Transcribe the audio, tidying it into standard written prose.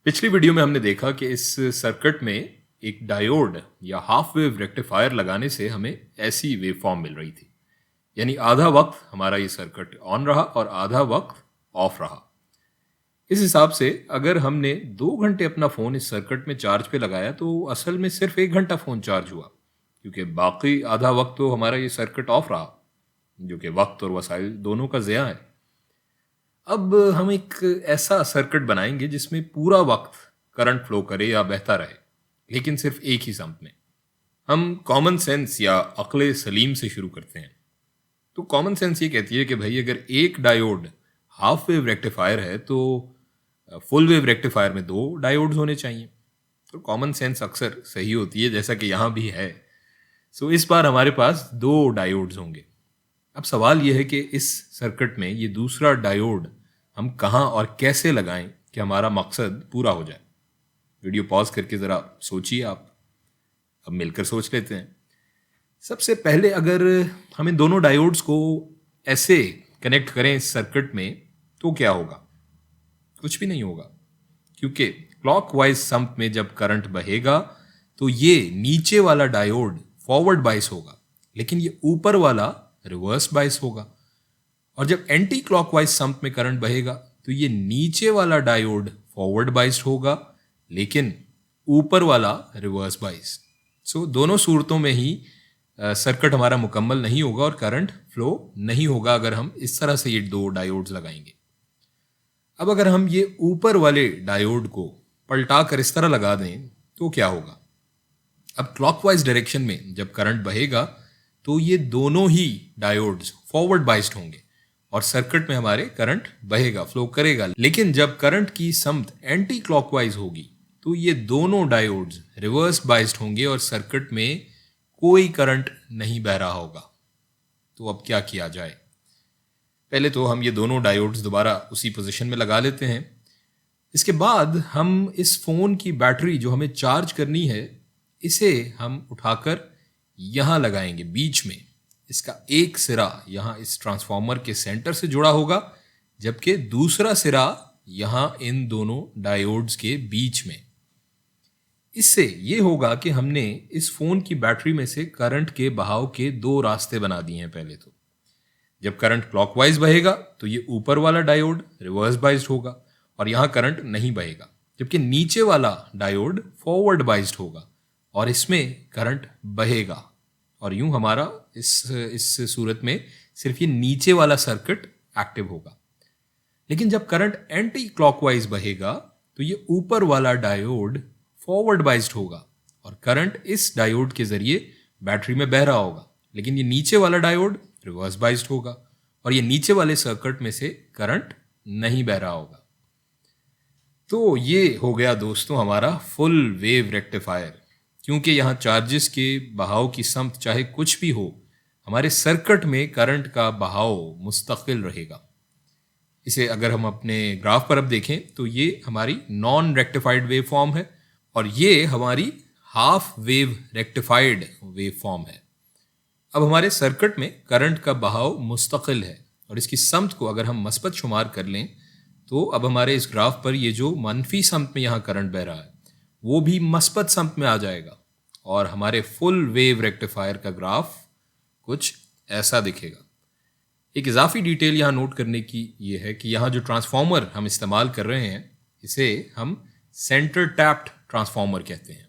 पिछली वीडियो में हमने देखा कि इस सर्किट में एक डायोड या हाफ वेव रेक्टिफायर लगाने से हमें ऐसी वेवफॉर्म मिल रही थी। यानी आधा वक्त हमारा ये सर्किट ऑन रहा और आधा वक्त ऑफ रहा। इस हिसाब से अगर हमने 2 घंटे अपना फ़ोन इस सर्किट में चार्ज पे लगाया तो असल में सिर्फ 1 घंटा फ़ोन चार्ज हुआ, क्योंकि बाकी आधा वक्त तो हमारा ये सर्किट ऑफ रहा, जो कि वक्त और वसाइल दोनों का ज़िया है। अब हम एक ऐसा सर्किट बनाएंगे जिसमें पूरा वक्त करंट फ्लो करे या बहता रहे, लेकिन सिर्फ एक ही समत में। हम कॉमन सेंस या अक्ल सलीम से शुरू करते हैं। तो कॉमन सेंस ये कहती है कि भाई अगर एक डायोड हाफ वेव रेक्टिफायर है तो फुल वेव रेक्टिफायर में 2 डायोड्स होने चाहिए। तो कॉमन सेंस अक्सर सही होती है, जैसा कि यहाँ भी है। सो इस बार हमारे पास 2 डायोड्स होंगे। अब सवाल यह है कि इस सर्किट में ये दूसरा डायोड हम कहाँ और कैसे लगाएं कि हमारा मकसद पूरा हो जाए। वीडियो पॉज करके ज़रा सोचिए आप। अब मिलकर सोच लेते हैं। सबसे पहले अगर हम इन दोनों डायोड्स को ऐसे कनेक्ट करें इस सर्किट में तो क्या होगा? कुछ भी नहीं होगा, क्योंकि क्लॉकवाइज समत में जब करंट बहेगा तो ये नीचे वाला डायोड फॉरवर्ड बाइस होगा, लेकिन ये ऊपर वाला रिवर्स बाइस होगा। और जब एंटी क्लॉकवाइज समत में करंट बहेगा तो ये नीचे वाला डायोड फॉरवर्ड बाइस्ड होगा, लेकिन ऊपर वाला रिवर्स बाइस। सो दोनों सूरतों में ही सर्किट हमारा मुकम्मल नहीं होगा और करंट फ्लो नहीं होगा अगर हम इस तरह से ये 2 डायोड्स लगाएंगे। अब अगर हम ये ऊपर वाले डायोड को पलटा कर इस तरह लगा दें तो क्या होगा? अब क्लॉकवाइज डायरेक्शन में जब करंट बहेगा तो ये दोनों ही डायोड्स फॉरवर्ड बाइस्ड होंगे और सर्किट में हमारे करंट बहेगा, फ्लो करेगा। लेकिन जब करंट की समत एंटी क्लॉकवाइज होगी तो ये दोनों डायोड्स रिवर्स बाइस्ड होंगे और सर्किट में कोई करंट नहीं बह रहा होगा। तो अब क्या किया जाए? पहले तो हम ये दोनों डायोड्स दोबारा उसी पोजीशन में लगा लेते हैं। इसके बाद हम इस फ़ोन की बैटरी जो हमें चार्ज करनी है, इसे हम उठाकर यहाँ लगाएंगे बीच में। इसका एक सिरा यहाँ इस ट्रांसफार्मर के सेंटर से जुड़ा होगा, जबकि दूसरा सिरा यहाँ इन दोनों डायोड्स के बीच में। इससे ये होगा कि हमने इस फ़ोन की बैटरी में से करंट के बहाव के 2 रास्ते बना दिए हैं। पहले तो जब करंट क्लॉकवाइज बहेगा तो ये ऊपर वाला डायोड रिवर्स बाइस्ड होगा और यहाँ करंट नहीं बहेगा, जबकि नीचे वाला डायोड फॉरवर्ड बाइस्ड होगा और इसमें करंट बहेगा। और यूं हमारा इस सूरत में सिर्फ ये नीचे वाला सर्किट एक्टिव होगा। लेकिन जब करंट एंटी क्लॉकवाइज बहेगा तो ये ऊपर वाला डायोड फॉरवर्ड बाइस्ड होगा और करंट इस डायोड के जरिए बैटरी में बह रहा होगा, लेकिन ये नीचे वाला डायोड रिवर्स बाइस्ड होगा और ये नीचे वाले सर्किट में से करंट नहीं बह रहा होगा। तो ये हो गया दोस्तों हमारा फुल वेव रेक्टिफायर। क्योंकि यहाँ चार्जेस के बहाव की समत चाहे कुछ भी हो, हमारे सर्किट में करंट का बहाव मुस्तकिल रहेगा। इसे अगर हम अपने ग्राफ पर अब देखें तो ये हमारी नॉन रेक्टिफाइड वेव फॉर्म है और ये हमारी half wave rectified wave form है। अब हमारे सर्किट में करंट का बहाव मुस्तकिल है और इसकी समत को अगर हम मस्बत शुमार कर लें तो अब हमारे इस ग्राफ पर ये जो मनफी समत में यहाँ करंट बह रहा है वो भी मस्बत समत में आ जाएगा और हमारे फुल वेव रेक्टिफायर का ग्राफ कुछ ऐसा दिखेगा। एक इजाफी डिटेल यहाँ नोट करने की ये है कि यहाँ जो ट्रांसफार्मर हम इस्तेमाल कर रहे हैं इसे हम सेंटर टैप्ड ट्रांसफार्मर कहते हैं।